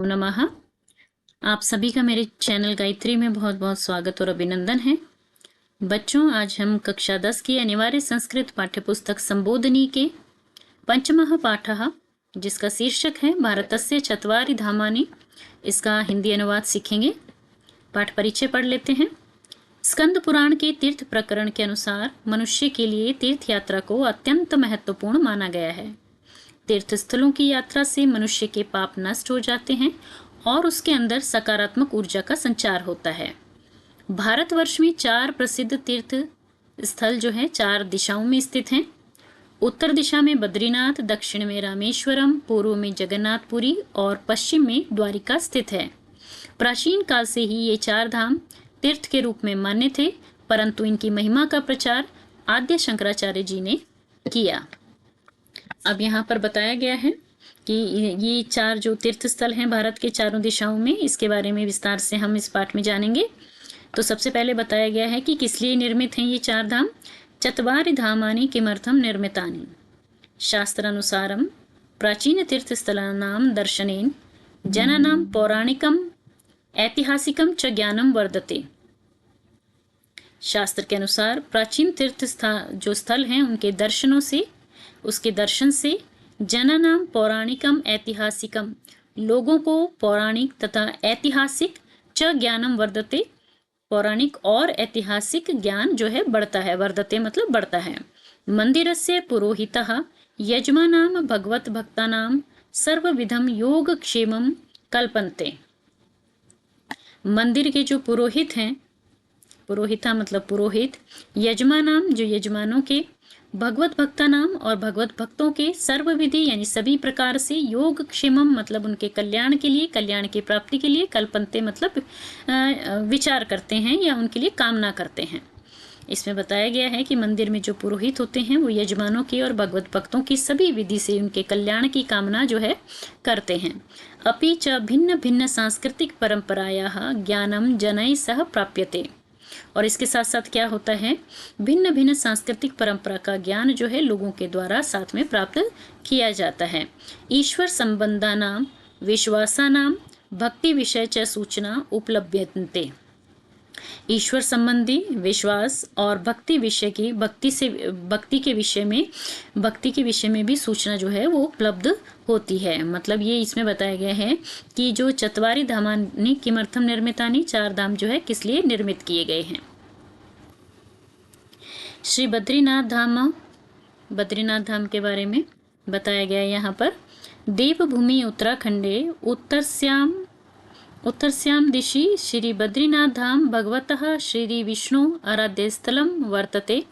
नमः। आप सभी का मेरे चैनल गायत्री में बहुत बहुत स्वागत और अभिनंदन है। बच्चों, आज हम कक्षा 10 की अनिवार्य संस्कृत पाठ्यपुस्तक संबोधनी के पंचमः पाठः, जिसका शीर्षक है भारतस्य चत्वारि धामानि, इसका हिंदी अनुवाद सीखेंगे। पाठ परिचय पढ़ लेते हैं। स्कंद पुराण के तीर्थ प्रकरण के अनुसार मनुष्य के लिए तीर्थ यात्रा को अत्यंत महत्वपूर्ण माना गया है। तीर्थ स्थलों की यात्रा से मनुष्य के पाप नष्ट हो जाते हैं और उसके अंदर सकारात्मक ऊर्जा का संचार होता है। भारतवर्ष में 4 प्रसिद्ध तीर्थ स्थल जो है 4 दिशाओं में स्थित हैं। उत्तर दिशा में बद्रीनाथ, दक्षिण में रामेश्वरम, पूर्व में जगन्नाथपुरी और पश्चिम में द्वारिका स्थित है। प्राचीन काल से ही ये 4 धाम तीर्थ के रूप में मान्य थे, परंतु इनकी महिमा का प्रचार आद्य शंकराचार्य जी ने किया। अब यहाँ पर बताया गया है कि ये 4 जो तीर्थ स्थल हैं भारत के चारों दिशाओं में, इसके बारे में विस्तार से हम इस पाठ में जानेंगे। तो सबसे पहले बताया गया है कि किस लिए निर्मित हैं ये 4 धाम। चत्वारि धामानि किमर्थम निर्मितानि। शास्त्रानुसारं प्राचीन तीर्थस्थलानां दर्शनेन जनानां पौराणिकम ऐतिहासिकम च ज्ञानम वर्धते। शास्त्र के अनुसार प्राचीन तीर्थ जो स्थल हैं उनके दर्शनों से, उसके दर्शन से जनानाम पौराणिकम ऐतिहासिकम, लोगों को पौराणिक तथा ऐतिहासिक च ज्ञानम वर्धते, पौराणिक और ऐतिहासिक ज्ञान जो है बढ़ता है। वर्धते मतलब बढ़ता है। मंदिरस्य पुरोहितः यजमानाम भगवत भक्तानाम सर्वविधम योग क्षेमम कल्पन्ते। मंदिर के जो पुरोहित हैं, पुरोहिता मतलब पुरोहित, यजमानाम जो यजमानों के, भगवत भक्ता नाम और भगवत भक्तों के, सर्वविधि यानी सभी प्रकार से, योग क्षेमम मतलब उनके कल्याण के लिए, कल्याण की प्राप्ति के लिए, कल्पन्ते मतलब विचार करते हैं या उनके लिए कामना करते हैं। इसमें बताया गया है कि मंदिर में जो पुरोहित होते हैं वो यजमानों की और भगवत भक्तों की सभी विधि से उनके कल्याण की कामना जो है करते हैं। अपि च भिन्न भिन्न सांस्कृतिक परंपरायाः ज्ञानम जनैः सह प्राप्यते। और इसके साथ साथ क्या होता है, भिन्न भिन्न सांस्कृतिक परंपरा का ज्ञान जो है लोगों के द्वारा साथ में प्राप्त किया जाता है। ईश्वर संबंधानाम विश्वासानाम भक्ति विषय च सूचना उपलभ्यन्ते। ईश्वर संबंधी विश्वास और भक्ति विषय की, भक्ति के विषय में भी सूचना जो है वो उपलब्ध होती है। मतलब ये इसमें बताया गया है कि जो चत्वारि धामानि किमर्थम निर्मितानि, 4 धाम जो है किस लिए निर्मित किए गए हैं। श्री बद्रीनाथ धाम के बारे में बताया गया है यहाँ पर। देवभूमि उत्तराखंडे उत्तरस्यां दिशि श्री बद्रीनाथ धाम भगवतः श्री विष्णु आराध्य स्थलम वर्तते।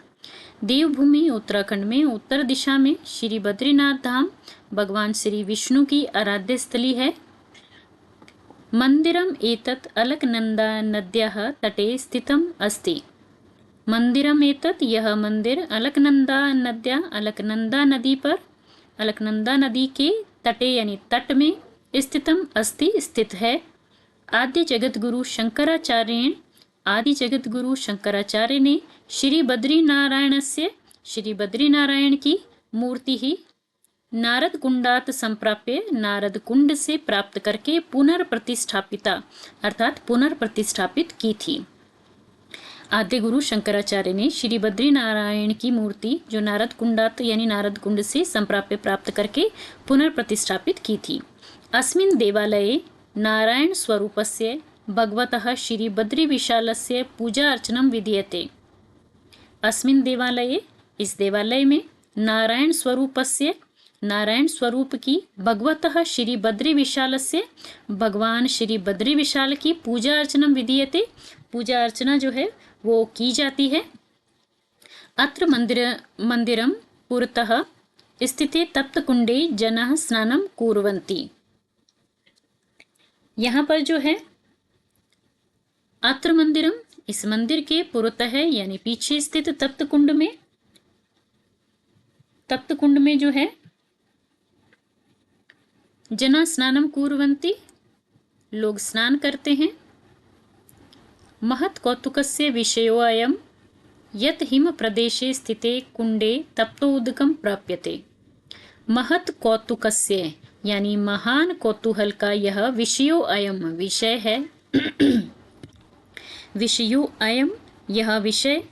देवभूमि उत्तराखंड में उत्तर दिशा में श्री बद्रीनाथ धाम भगवान श्री विष्णु की आराध्य स्थली है। मंदिरम एतत् अलकनंदा नद्याः तटे स्थितम अस्ति। मंदिरम एतत्, यह मंदिर अलकनंदा नदी पर, अलकनंदा नदी के तटे यानी तट में स्थितम अस्ति स्थित है। आदि जगत गुरु शंकराचार्य ने श्री बद्रीनारायण की मूर्ति ही नारद कुंडात संप्राप्य, नारद कुंड से प्राप्त करके पुनर्प्रतिष्ठापिता अर्थात पुनर्प्रतिष्ठापित की थी। आद्य गुरु शंकराचार्य ने श्री बद्रीनारायण की मूर्ति जो नारद कुंडात यानी नारद कुंड से संप्राप्य प्राप्त करके पुनर्प्रतिष्ठापित की थी। अस्मिन् देवालये नारायण स्वरूपस्य भगवतः श्री बद्री विशालस्य पूजा अर्चनम विधीयते। अस्मिन् देवालये, इस देवालय में, नारायण स्वरूप की, भगवतः श्री बद्री विशालस्य भगवान श्री बद्री विशाल की पूजा अर्चनम विधीयते, पूजा अर्चना जो है वो की जाती है। अत्र मंदिरम पुरतः स्थिते तप्त कुंडे जनाः स्नानं कुर्वन्ति। यहाँ पर जो है अत्र मंदिरम, इस मंदिर के पुरतः यानी पीछे स्थित तप्त कुंड में जो है जना स्नानम कुर्वन्ति, लोग स्नान करते हैं। महत् कौतुकस्य विषयो अयम् यत् हिम प्रदेशे स्थिते कुंडे तप्तोदकम प्राप्यते। महत् कौतुकस्य, यानी महान कौतूहल का यह विषयो अयम विषय है। विषयो अयम यह विषय,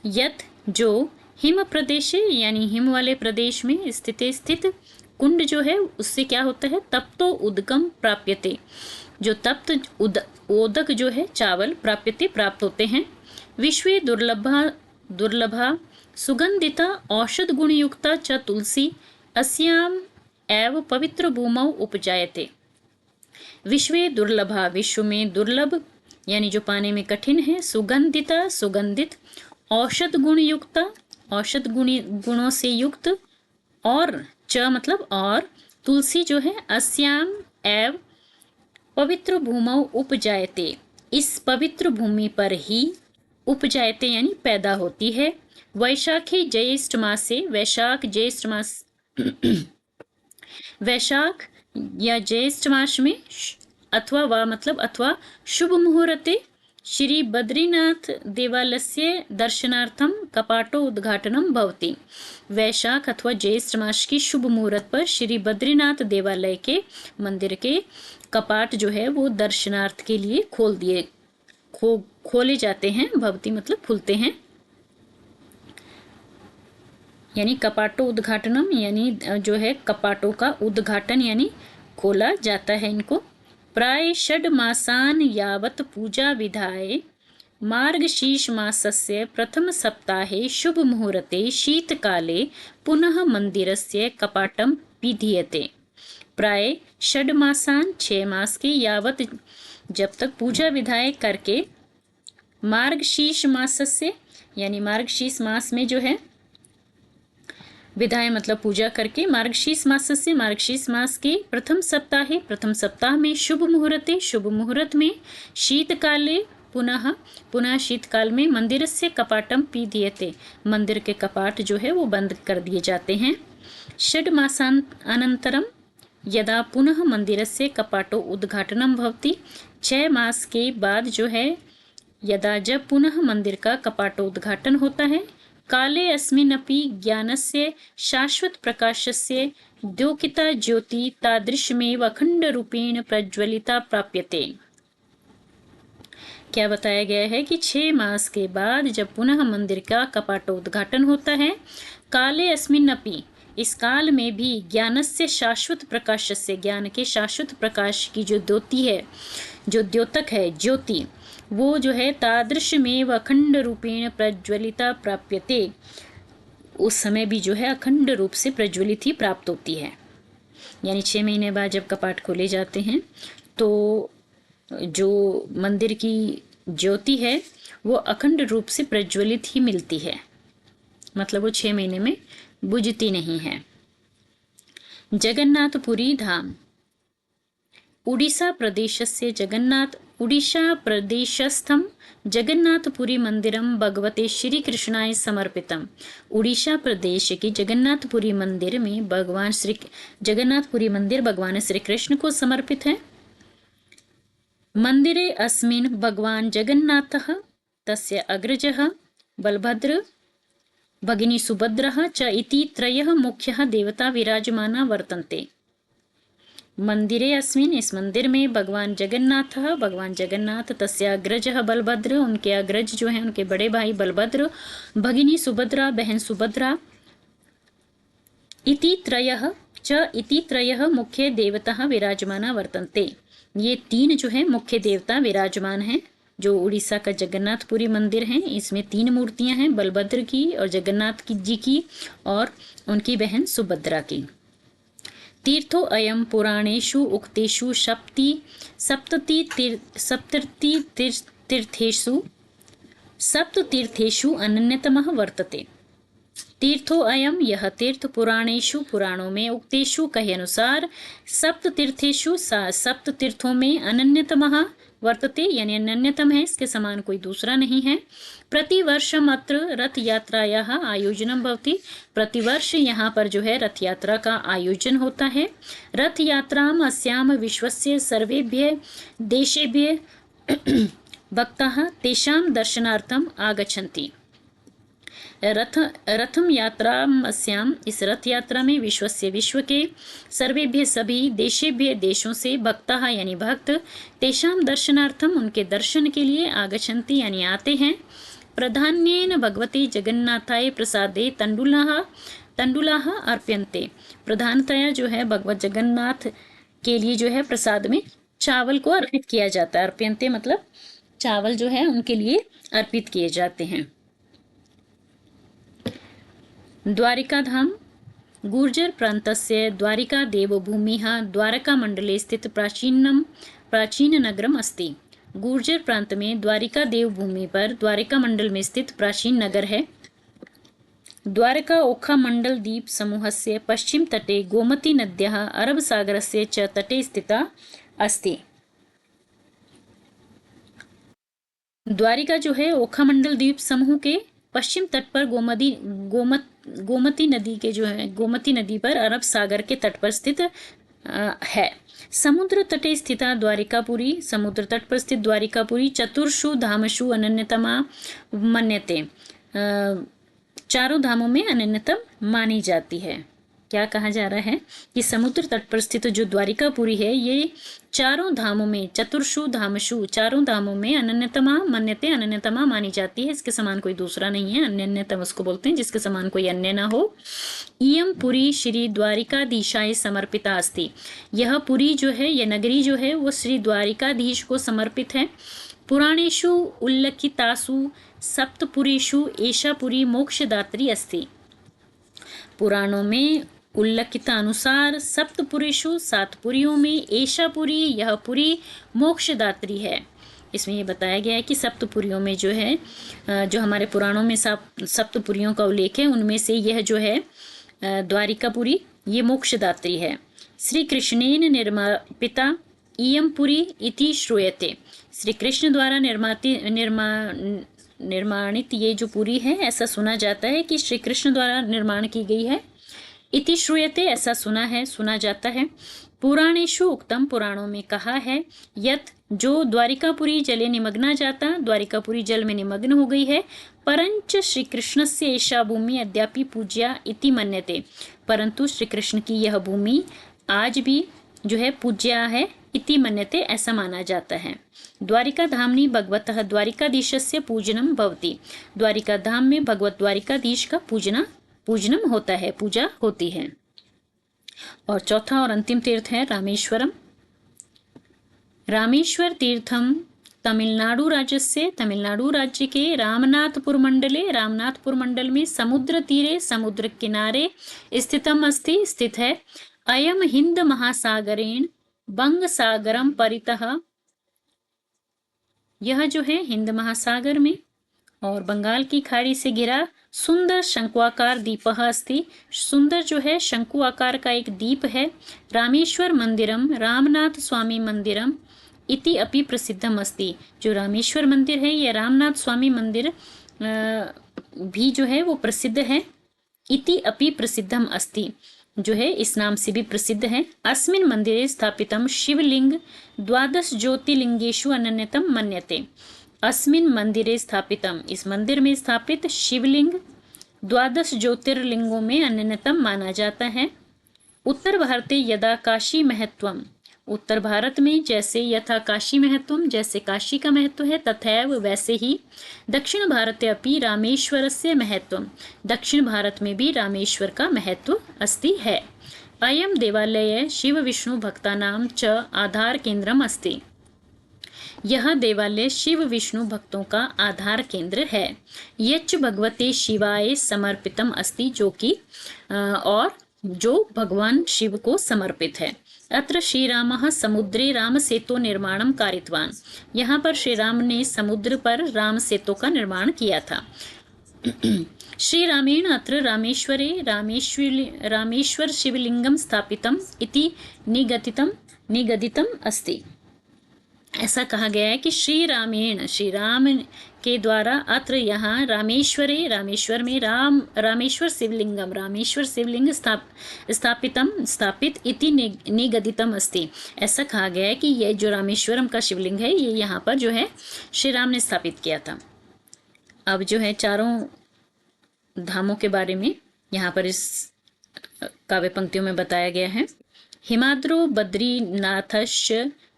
यत जो हिम प्रदेशे यानी हिम वाले प्रदेश में स्थित कुंड जो है उससे क्या होता है, तप्तो उदकम प्राप्यते, जो तप्त उदक जो है चावल प्राप्यते प्राप्त होते हैं। विश्वे दुर्लभा सुगंधिता औषध गुणयुक्ता च तुलसी अस्याम एव पवित्र भूमौ उपजायते। विश्वे दुर्लभा विश्व में दुर्लभ यानी जो पाने में कठिन है, सुगंधिता सुगंधित, औषध गुणयुक्ता औषध गुणों से युक्त, और च मतलब और, तुलसी जो है अस्याम एव पवित्र भूमौ उपजायते, इस पवित्र भूमि पर ही उपजायते यानी पैदा होती है। वैशाखी ज्येष्ठ मास से, वैशाख ज्येष्ठ मास वैशाख या ज्येष्ठ मास में अथवा शुभ मुहूर्ते श्री बद्रीनाथ देवालयस्य दर्शनार्थम कपाटो उद्घाटनम भवति। वैशाख अथवा ज्येष्ठ मास की शुभ मुहूर्त पर श्री बद्रीनाथ देवालय के मंदिर के कपाट जो है वो दर्शनार्थ के लिए खोले जाते हैं। भवति मतलब खुलते हैं, यानी कपाटो उद्घाटनम यानी जो है कपाटों का उद्घाटन यानी खोला जाता है इनको। प्राय षड मासान यावत पूजा विधाय मार्गशीर्ष मासस्य प्रथम सप्ताहे शुभ मुहूर्ते शीतकाले पुनः मंदिरस्य कपाटम विधीयते। प्राय षड मासान 6 मास के यावत जब तक पूजा विधाय करके, मार्गशीर्ष मासस्य यानी मार्गशीर्ष मास में जो है विधाय मतलब पूजा करके, मार्गशीर्ष मास से मार्गशीर्ष मास के प्रथम सप्ताह में शुभ मुहूर्त में शीतकाले पुनः शीतकाल में मंदिर से कपाटम विधीयते, मंदिर के कपाट जो है वो बंद कर दिए जाते हैं। षड मासानंतरम यदा पुनः मंदिर से कपाटो उद्घाटनम भवति, 6 मास के बाद जो है यदा जब पुनः मंदिर का कपाटो उद्घाटन होता है, काले अस्मिन्नपि ज्ञानस्य शाश्वत प्रकाशस्य द्योतिता ज्योति तादृशमेव अखंड रूपेण प्रज्वलिता प्राप्यते। क्या बताया गया है कि 6 मास के बाद जब पुनः मंदिर का कपाटोद्घाटन होता है, काले अस्मिन्नपि इस काल में भी ज्ञानस्य शाश्वत प्रकाशस्य ज्ञान के शाश्वत प्रकाश की जो द्योति है, जो द्योतक है ज्योति, वो जो है तादृशमेव अखंड रूपेण प्रज्वलिता प्राप्यते, उस समय भी जो है अखंड रूप से प्रज्वलित ही प्राप्त होती है। यानी 6 महीने बाद जब कपाट खोले जाते हैं तो जो मंदिर की ज्योति है वो अखंड रूप से प्रज्वलित ही मिलती है, मतलब वो 6 महीने में बुझती नहीं है। जगन्नाथपुरी धाम उड़ीसा प्रदेशस्थं जगन्नाथपुरी मंदिरम भगवते श्री कृष्णाय समर्पितम। उड़ीसा प्रदेश के जगन्नाथपुरी मंदिर में जगन्नाथपुरी मंदिर भगवान श्री कृष्ण को समर्पित है। मंदिरे अस्मिन् भगवान जगन्नाथः तस्य अग्रजः बलभद्र भगिनी सुभद्रा च इति त्रयः मुख्यः देवता विराजमाना वर्तन्ते। मंदिरे अस्मिन् इस मंदिर में भगवान जगन्नाथ तस्य अग्रजः बलभद्र उनके अग्रज जो हैं उनके बड़े भाई बलभद्र, भगिनी सुभद्रा बहन सुभद्रा, इति त्रयः मुख्य देवता विराजमाना वर्तन्ते। ये 3 जो है मुख्य देवता विराजमान हैं। जो उड़ीसा का जगन्नाथपुरी मंदिर है इसमें 3 मूर्तियां हैं, बलभद्र की और जगन्नाथ जी की और उनकी बहन सुभद्रा की। तीर्थो अयम पुराणेषु उक्तेषु सप्ततीर्थेषु अन्यतमः वर्तते। तीर्थो अयम यह तीर्थ पुराणों में उक्तेषु कहे अनुसार सप्त तीर्थों में अन्यतमः वर्तते यानी अन्यतम है, इसके समान कोई दूसरा नहीं है। प्रतिवर्षम अत्र रथ यात्रायाः आयोजनम भवति। प्रतिवर्ष यहाँ पर जो है रथ यात्रा का आयोजन होता है। रथ यात्राम अस्याम विश्वस्य सर्वेभ्य देशेभ्य भक्ताः तेषां दर्शनार्थम आगच्छन्ति। रथम यात्रास्याम, इस रथ यात्रा में विश्वस्य, विश्व के, सर्वेभ्य सभी, देशेभ्य देशों से, भक्तः यानी भक्त, तेषाम दर्शनार्थम उनके दर्शन के लिए, आगच्छन्ति यानी आते हैं, प्रधान्येन भगवते जगन्नाथाय प्रसादे तंडुलाः अर्प्यन्ते, प्रधानतया जो है भगवत जगन्नाथ के लिए जो है प्रसाद में चावल को अर्पित किया जाता है। अर्प्यन्ते मतलब चावल जो है उनके लिए अर्पित किए जाते हैं। द्वारिका धाम, गुर्जर प्रान्तस्य द्वारिका देवभूमिः द्वारका मंडले स्थित प्राचीन नगरम अस्ति। गुर्जर प्रांत में द्वारिका देवभूमि पर द्वारिका मंडल में स्थित प्राचीन नगर है। द्वारका ओखा मंडल द्वीप समूहस्य पश्चिम तटे गोमती नद्याः अरब सागरस्य च तटे स्थिता अस्ति। द्वारिका जो है ओखा मंडल द्वीप समूह के पश्चिम तट पर गोमती नदी के जो है गोमती नदी पर अरब सागर के तट पर स्थित है। समुद्र तटे स्थिता द्वारिकापुरी, समुद्र तट पर स्थित द्वारिकापुरी चतुर्षु धामसु अनन्यतमा मन्यते, चारों धामों में अनन्यतम मानी जाती है। क्या कहा जा रहा है कि समुद्र तट पर स्थित जो द्वारिकापुरी है ये चारों धामों में, चतुर्षु धामसु चारों धामों में अनन्यतमा मन्यते, अनन्यतमा मानी जाती है, इसके समान कोई दूसरा नहीं है। अनन्यतम उसको बोलते हैं जिसके समान कोई अन्य ना हो। इयम पुरी श्री द्वारिकाधीशाय समर्पिता अस्ति, यह पुरी जो है, यह नगरी जो है वो श्री द्वारिकाधीश को समर्पित है। पुराणेषु उल्लिखितासु सप्तपुरीषु एषा पुरी मोक्षदात्री अस्ति, पुराणों में उल्लिखित अनुसार सप्तपुरीषु 7 पुरियों में एषा पुरी, यह पुरी मोक्षदात्री है। इसमें ये बताया गया है कि सप्तपुरियों में जो है, जो हमारे पुराणों में सप्तपुरियों का उल्लेख है उनमें से यह जो है द्वारिकापुरी ये मोक्षदात्री है। श्री कृष्णेन निर्मापिता इयं पुरी इति श्रूयते, श्री कृष्ण द्वारा निर्माणित ये जो पुरी है ऐसा सुना जाता है कि श्री कृष्ण द्वारा निर्माण की गई है। इति श्रूयते ऐसा सुना जाता है। पुराणेषु उक्तम, पुराणों में कहा है, यत जो द्वारिकापुरी जले निमग्ना जाता, द्वारिकापुरी जल में निमग्न हो गई है। परंच श्री कृष्ण से एषा भूमि अद्यापि पूज्या इति मन्यते, परंतु श्री कृष्ण की यह भूमि आज भी जो है पूज्या है, इति मन्यते ऐसा माना जाता है। द्वारिका धामनि भगवतः द्वारिकाधीशस्य पूजनम भवति, द्वारिका धाम में भगवत द्वारिकाधीश का पूजनम होता है, पूजा होती है। और चौथा और अंतिम तीर्थ है रामेश्वरम। रामेश्वर तीर्थम तमिलनाडु राज्य के रामनाथपुर मंडल में समुद्र तीरे, समुद्र किनारे स्थित है। अयम हिंद महासागरेण बंग सागरम परितः, यह जो है हिंद महासागर में और बंगाल की खाड़ी से घिरा सुंदर शंकुआकार द्वीपः अस्ति, सुंदर जो है शंकु आकार का एक द्वीप है। रामेश्वर मंदिरम रामनाथ स्वामी मंदिरम इति अपि प्रसिद्धम अस्ति, जो रामेश्वर मंदिर है यह रामनाथ स्वामी मंदिर भी जो है वो प्रसिद्ध है। इति अपि प्रसिद्धम अस्ति जो है इस नाम से भी प्रसिद्ध है। अस्मिन मंदिरे स्थापितम शिवलिंग 12 ज्योतिर्लिंगेषु अनन्यतम मन्यते, अस्मिन मंदिरे स्थापितम इस मंदिर में स्थापित शिवलिंग 12 ज्योतिर्लिंगों में अनन्यतम माना जाता है। उत्तर भारते यदा काशी महत्वम, उत्तर भारत में जैसे यथा काशी महत्वम, जैसे काशी का महत्व है, तथैव वैसे ही दक्षिण भारते अपि रामेश्वरस्य महत्वम, दक्षिण भारत में भी रामेश्वर का महत्व अस्ति है। अयम देवालय शिव विष्णु भक्तानां च आधार केंद्रम अस्ति, यह देवालय शिव विष्णु भक्तों का आधार केंद्र है। यच्च भगवते शिवाय समर्पितम अस्ति, जो कि और जो भगवान शिव को समर्पित है। अत्र श्री रामः समुद्रे राम सेतु निर्माणम कारितवान, यहाँ पर श्री राम ने समुद्र पर राम सेतु का निर्माण किया था। श्री रामेण अत्र रामेश्वरे रामेश्वर शिवलिंगम स्थापितम इति निगदितम अस्ति, ऐसा कहा गया है कि श्री राम के द्वारा अत्र यहाँ रामेश्वर में रामेश्वर शिवलिंग स्थापित इति निगदितम अस्ति, ऐसा कहा गया है कि ये जो रामेश्वरम का शिवलिंग है ये यहाँ पर जो है श्री राम ने स्थापित किया था। अब जो है चारों धामों के बारे में यहाँ पर इस काव्य पंक्तियों में बताया गया है। हिमाद्रो बद्रीनाथश्च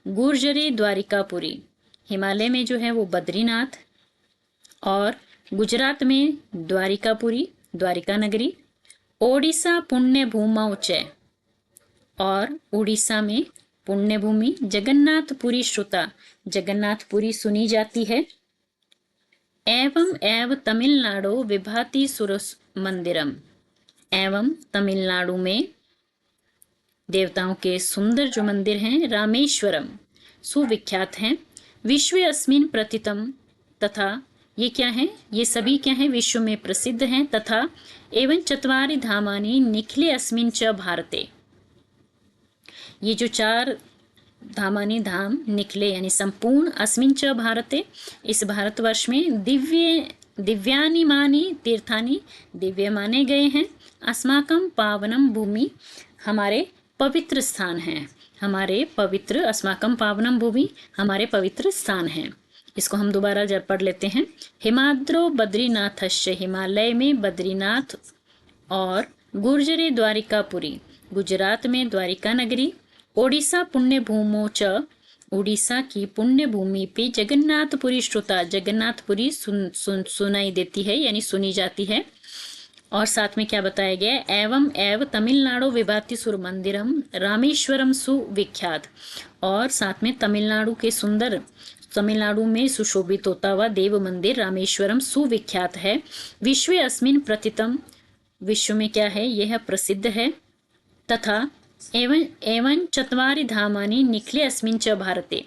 गुर्जरे द्वारिकापुरी। हिमालय में जो है वो बद्रीनाथ और गुजरात में द्वारिकापुरी, द्वारिका नगरी। ओडिशा पुण्य भूमौ च, और उड़ीसा में पुण्य भूमि। जगन्नाथपुरी श्रुता, जगन्नाथपुरी सुनी जाती है। एवं एव तमिलनाडु विभाति सुर मंदिरम। एवं तमिलनाडु में देवताओं के सुंदर जो मंदिर हैं रामेश्वरम सुविख्यात हैं। विश्व अस्मिन प्रतितम, तथा ये क्या है, ये सभी क्या है, विश्व में प्रसिद्ध हैं। तथा एवं चत्वारि धामानि निखिले अस्मिन च भारते। ये जो 4 धामानि धाम निखिले यानी संपूर्ण, अस्मिन च भारते इस भारतवर्ष में, दिव्यानि मानि तीर्थानि दिव्य माने गए हैं। अस्माकं पावनम भूमि, हमारे पवित्र स्थान हैं। हमारे पवित्र, अस्माकं पावनम भूमि हमारे पवित्र स्थान हैं। इसको हम दोबारा जब पढ़ लेते हैं। हिमाद्रो बद्रीनाथश्च, हिमालय में बद्रीनाथ और गुर्जरे द्वारिकापुरी, गुजरात में द्वारिका नगरी। ओडिशा पुण्य भूमो च, उड़ीसा की पुण्य भूमि पे जगन्नाथपुरी श्रुता, जगन्नाथपुरी सुनाई देती है यानी सुनी जाती है। और साथ में क्या बताया गया है, एवं एव तमिलनाडु विभाति सुर मंदिरम रामेश्वरम सुविख्यात। और साथ में तमिलनाडु के सुंदर, तमिलनाडु में सुशोभित होता हुआ देव मंदिर रामेश्वरम सुविख्यात है। विश्व अस्मिन प्रतितम, विश्व में क्या है, यह प्रसिद्ध है। तथा एवं चत्वारि धामानि निखिले अस्मिन च भारते,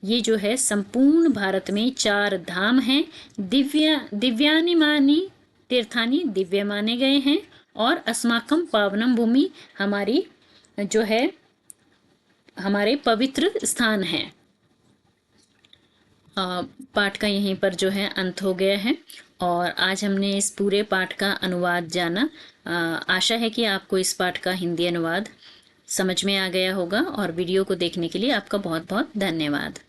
ये जो है संपूर्ण भारत में 4 धाम हैं। दिव्यानि मानि तीर्थानि दिव्य माने गए हैं। और अस्माकम पावनम भूमि हमारी जो है हमारे पवित्र स्थान हैं। पाठ का यहीं पर जो है अंत हो गया है और आज हमने इस पूरे पाठ का अनुवाद जाना। आशा है कि आपको इस पाठ का हिंदी अनुवाद समझ में आ गया होगा और वीडियो को देखने के लिए आपका बहुत बहुत धन्यवाद।